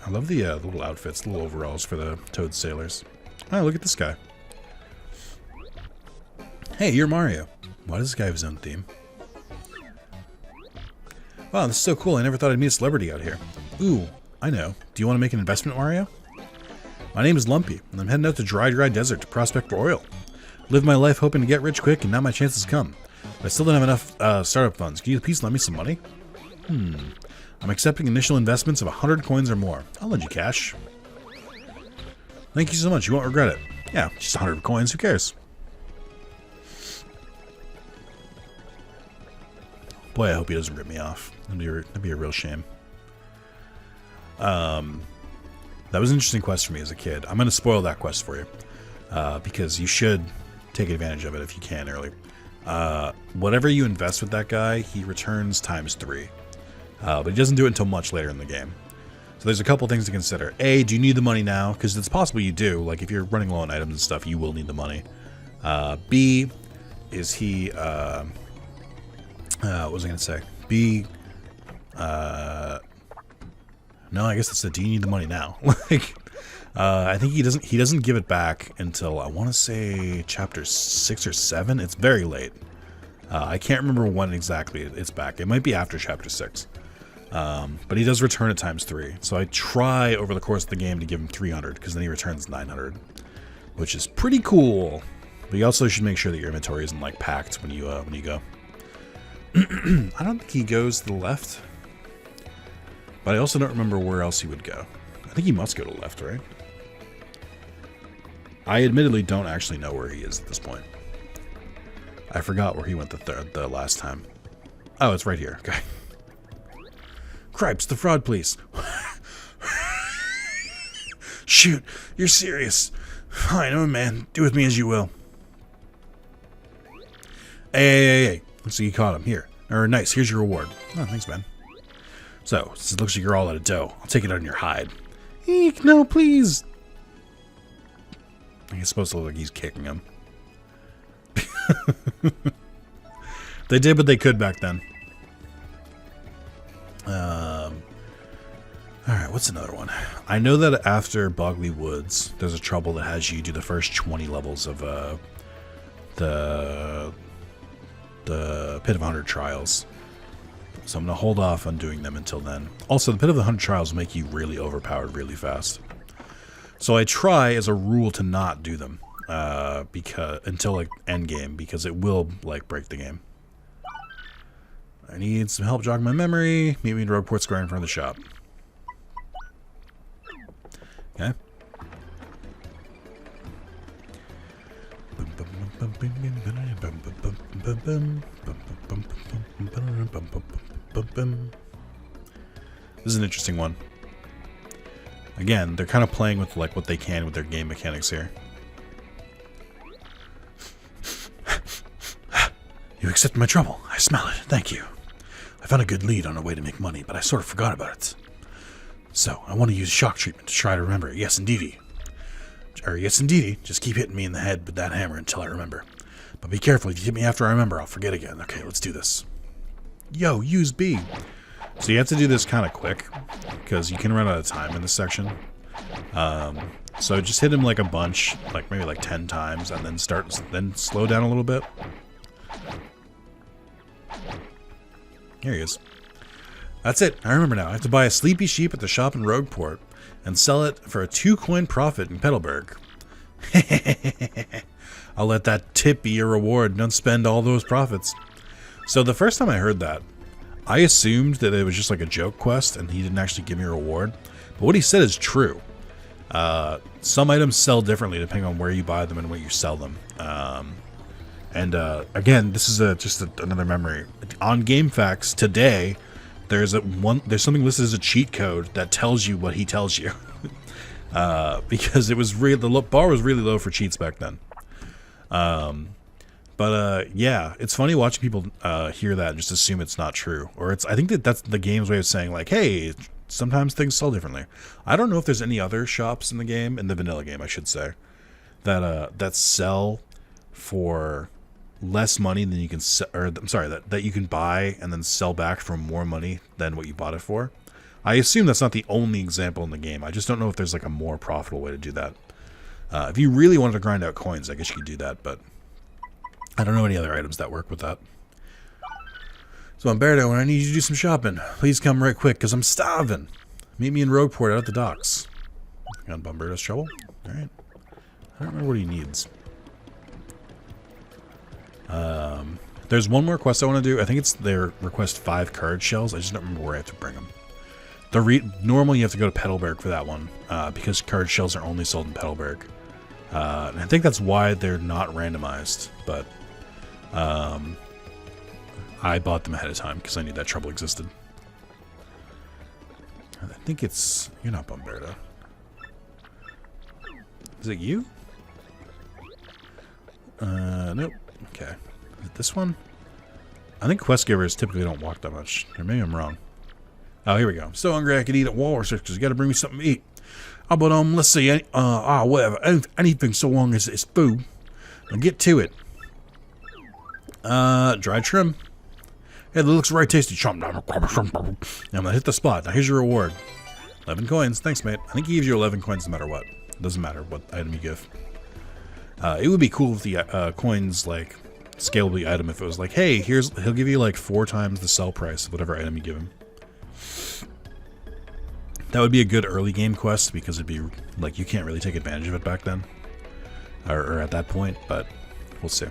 Speaker 1: love the little outfits, little overalls for the Toad sailors. Oh, look at this guy. Hey, you're Mario. Why does this guy have his own theme? Wow, this is so cool. I never thought I'd meet a celebrity out here. Ooh, I know. Do you want to make an investment, Mario? My name is Lumpy, and I'm heading out to Dry Desert to prospect for oil. Live my life hoping to get rich quick, and now my chances come. But I still don't have enough startup funds. Can you please lend me some money? I'm accepting initial investments of 100 coins or more. I'll lend you cash. Thank you so much. You won't regret it. Yeah, just 100 coins. Who cares? Boy, I hope he doesn't rip me off. That'd be a real shame. That was an interesting quest for me as a kid. I'm going to spoil that quest for you. Because you should take advantage of it if you can early. Whatever you invest with that guy, he returns ×3. But he doesn't do it until much later in the game. So there's a couple things to consider. A, do you need the money now? Because it's possible you do. Like if you're running low on items and stuff, you will need the money. B, is he... what was I going to say? B... No, I guess that's the do you need the money now? Like... I think he doesn't give it back until I want to say chapter 6 or 7. It's very late. I can't remember when exactly it's back. It might be after chapter 6. But he does return it ×3. So I try over the course of the game to give him 300 because then he returns 900, which is pretty cool. But you also should make sure that your inventory isn't like packed when you go. I don't think he goes to the left, but I also don't remember where else he would go. I think he must go to the left, right? I admittedly don't actually know where he is at this point. I forgot where he went the last time. Oh, it's right here. Okay. Cripes, the fraud police. Shoot, you're serious. Fine, oh man, do with me as you will. Hey. Looks like you caught him. Here. Or nice, here's your reward. Oh, thanks, man. So, since it looks like you're all out of dough, I'll take it on your hide. Eek, no, please. He's supposed to look like he's kicking him. They did what they could back then. Alright, what's another one? I know that after Bogley Woods, there's a trouble that has you do the first 20 levels of the Pit of 100 Trials. So I'm going to hold off on doing them until then. Also, the Pit of the 100 Trials will make you really overpowered really fast. So I try, as a rule, to not do them until like endgame, because it will like break the game. I need some help jogging my memory. Meet me in Rogueport Square in front of the shop. Okay. This is an interesting one. Again, they're kind of playing with like what they can with their game mechanics here. You accept my trouble. I smell it. Thank you. I found a good lead on a way to make money, but I sort of forgot about it. So, I want to use shock treatment to try to remember it. Yes, indeedy. Or, yes, indeedy. Just keep hitting me in the head with that hammer until I remember. But be careful. If you hit me after I remember, I'll forget again. Okay, let's do this. Yo, use B. So you have to do this kind of quick, because you can run out of time in this section. So just hit him like a bunch, like maybe like 10 times, and then slow down a little bit. Here he is. That's it. I remember now. I have to buy a sleepy sheep at the shop in Rogueport and sell it for a 2-coin profit in Petalburg. I'll let that tip be your reward. Don't spend all those profits. So the first time I heard that, I assumed that it was just like a joke quest and he didn't actually give me a reward. But what he said is true. Some items sell differently depending on where you buy them and where you sell them. Again, this is just another memory. On GameFAQs today, there's something listed as a cheat code that tells you what he tells you. Because it was the bar was really low for cheats back then. Yeah, it's funny watching people hear that and just assume it's not true. Or I think that's the game's way of saying like, hey, sometimes things sell differently. I don't know if there's any other shops in the game, in the vanilla game, I should say, that sell for less money than you can sell, or I'm sorry, that you can buy and then sell back for more money than what you bought it for. I assume that's not the only example in the game. I just don't know if there's like a more profitable way to do that. If you really wanted to grind out coins, I guess you could do that, but I don't know any other items that work with that. So Umberto, when I need you to do some shopping, please come right quick, because I'm starving. Meet me in Rogueport out at the docks. Got Umberto's trouble? Alright. I don't remember what he needs. There's one more quest I want to do. I think it's their request 5 card shells. I just don't remember where I have to bring them. Normally you have to go to Petalburg for that one, because card shells are only sold in Petalburg. And I think that's why they're not randomized, but I bought them ahead of time because I knew that trouble existed. I think it's... You're not Bomberto. Is it you? Nope. Okay. Is it this one? I think quest givers typically don't walk that much. Or maybe I'm wrong. Oh, here we go. I'm so hungry I could eat at Walrus because you got to bring me something to eat. Oh, but let's see. Whatever. Anything so long as it's food. Now get to it. Dried shrimp. Yeah, that looks right tasty. I'm gonna hit the spot. Now here's your reward. 11 coins. Thanks, mate. I think he gives you 11 coins no matter what. It doesn't matter what item you give. It would be cool if the coins like scalable the item. If it was like, hey, he'll give you like 4 times the sell price of whatever item you give him. That would be a good early game quest because it'd be like you can't really take advantage of it back then, or at that point. But we'll see.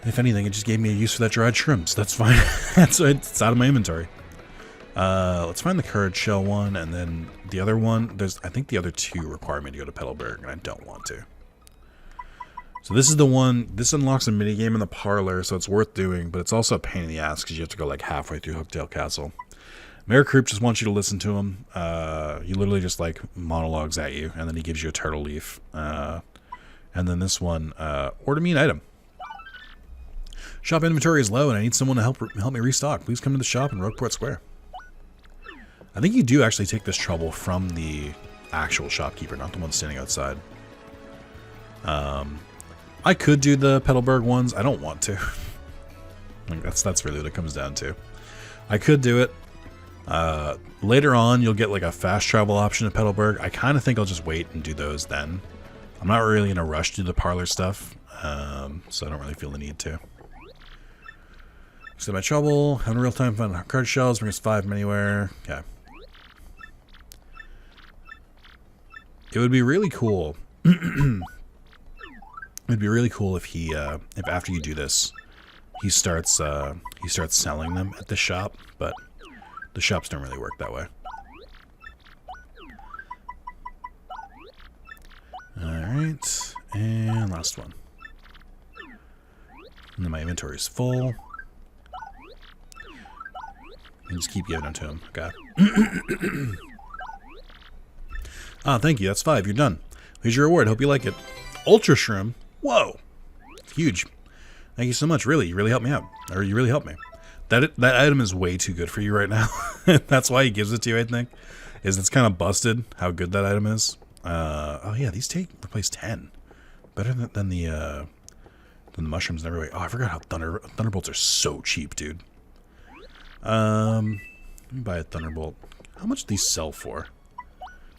Speaker 1: If anything, it just gave me a use for that dried shrimps. That's fine. It's out of my inventory. Let's find the card shell one, and then the other one. I think the other 2 require me to go to Petalburg, and I don't want to. So this is the one. This unlocks a minigame in the parlor, so it's worth doing, but it's also a pain in the ass because you have to go like halfway through Hooktail Castle. Mayor Croup just wants you to listen to him. He literally just like monologues at you, and then he gives you a turtle leaf. And then this one, order me an item. Shop inventory is low, and I need someone to help me restock. Please come to the shop in Rogueport Square. I think you do actually take this trouble from the actual shopkeeper, not the one standing outside. I could do the Petalburg ones. I don't want to. Like that's really what it comes down to. I could do it. Later on, you'll get like a fast travel option at Petalburg. I kind of think I'll just wait and do those then. I'm not really in a rush to do the parlor stuff, so I don't really feel the need to. So my trouble, having a real time finding card shells, bring us 5 from anywhere. Okay. It would be really cool. It'd be really cool if if after you do this, he starts selling them at the shop, but the shops don't really work that way. Alright, and last one. And then my inventory is full. And just keep giving them to him. Okay. Ah, thank you. That's 5. You're done. Here's your reward. Hope you like it. Ultra Shrimp. Whoa. Huge. Thank you so much. Really, you really helped me out. Or you really helped me. That item is way too good for you right now. That's why he gives it to you, I think. It's kind of busted how good that item is. Oh yeah, these replace 10. Better than the mushrooms and everywhere. Oh, I forgot how Thunderbolts are so cheap, dude. Let me buy a Thunderbolt. How much do these sell for?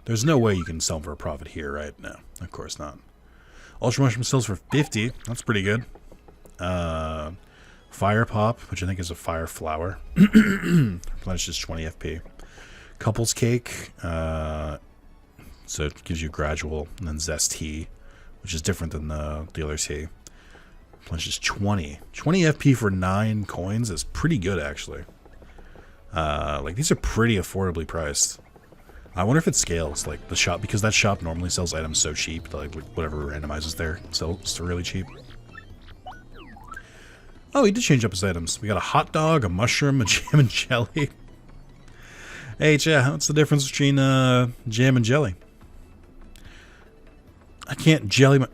Speaker 1: There's no way you can sell for a profit here, right? No, of course not. Ultra Mushroom sells for 50. That's pretty good. Fire Pop, which I think is a fire flower. Replenishes 20 FP. Couples Cake. So it gives you gradual, and then Zest Tea, which is different than the other tea. Which is 20. 20 FP for 9 coins is pretty good, actually. Like, these are pretty affordably priced. I wonder if it scales, like, the shop, because that shop normally sells items so cheap, like, whatever randomizes there sells really cheap. Oh, he did change up his items. We got a hot dog, a mushroom, a jam and jelly. Hey, chat, what's the difference between jam and jelly? I can't jelly my...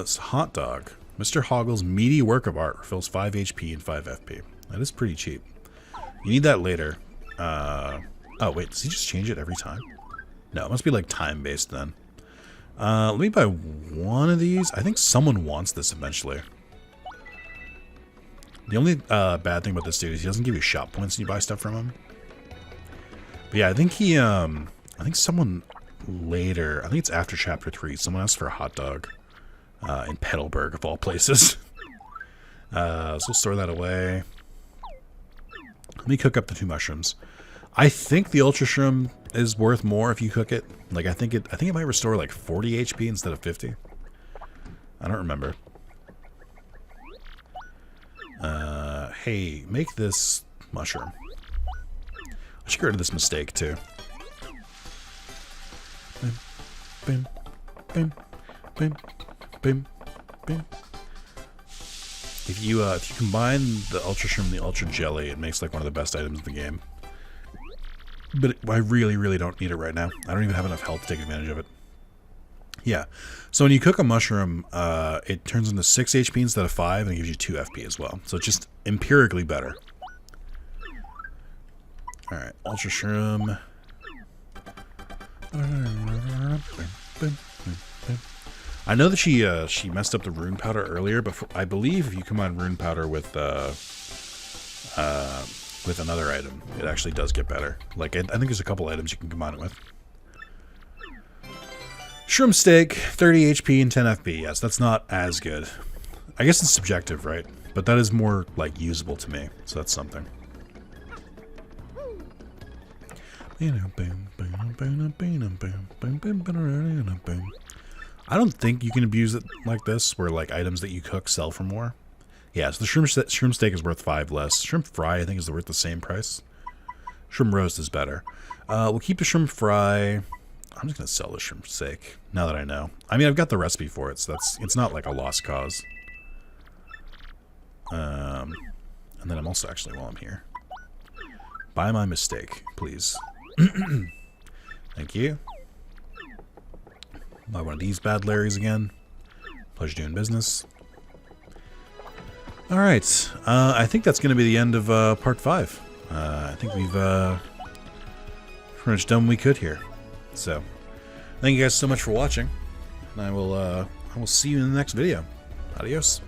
Speaker 1: it's a hot dog. Mr. Hoggle's meaty work of art refills 5 HP and 5 FP. That is pretty cheap. You need that later. Oh, wait, does he just change it every time? No, it must be, like, time-based then. Let me buy one of these. I think someone wants this eventually. The only bad thing about this dude is he doesn't give you shop points when you buy stuff from him. But yeah, I think he, I think someone later, I think it's after Chapter 3, someone asked for a hot dog in Petalburg, of all places. So we'll store that away. Let me cook up the 2 mushrooms. I think the Ultra Shroom is worth more if you cook it. Like, I think it might restore, like, 40 HP instead of 50. I don't remember. Hey, make this mushroom. I should get rid of this mistake, too. Bim, bim, bim, bim, bim. If you combine the Ultra Shroom and the Ultra Jelly, it makes, like, one of the best items in the game. But I really, really don't need it right now. I don't even have enough health to take advantage of it. Yeah. So when you cook a mushroom, it turns into 6 HP instead of 5, and it gives you 2 FP as well. So it's just empirically better. Alright, Ultra Shroom. I know that she messed up the rune powder earlier, but I believe if you combine rune powder with another item, it actually does get better. Like, I think there's a couple items you can combine it with. Shroom Steak, 30 HP and 10 FP. Yes, that's not as good. I guess it's subjective, right? But that is more, like, usable to me. So that's something. I don't think you can abuse it like this, where, like, items that you cook sell for more. Yeah, so the shroom steak is worth 5 less. Shrimp fry, I think, is worth the same price. Shrimp roast is better. We'll keep the shrimp fry. I'm just gonna sell the shrimp steak now that I know. I mean, I've got the recipe for it, so it's not like a lost cause. And then I'm also actually, while I'm here, buy my mistake, please. Thank you. Buy one of these bad Larrys again. Pleasure doing business. Alright, I think that's going to be the end of part 5. I think we've pretty much done what we could here. So, thank you guys so much for watching, and I will see you in the next video. Adios.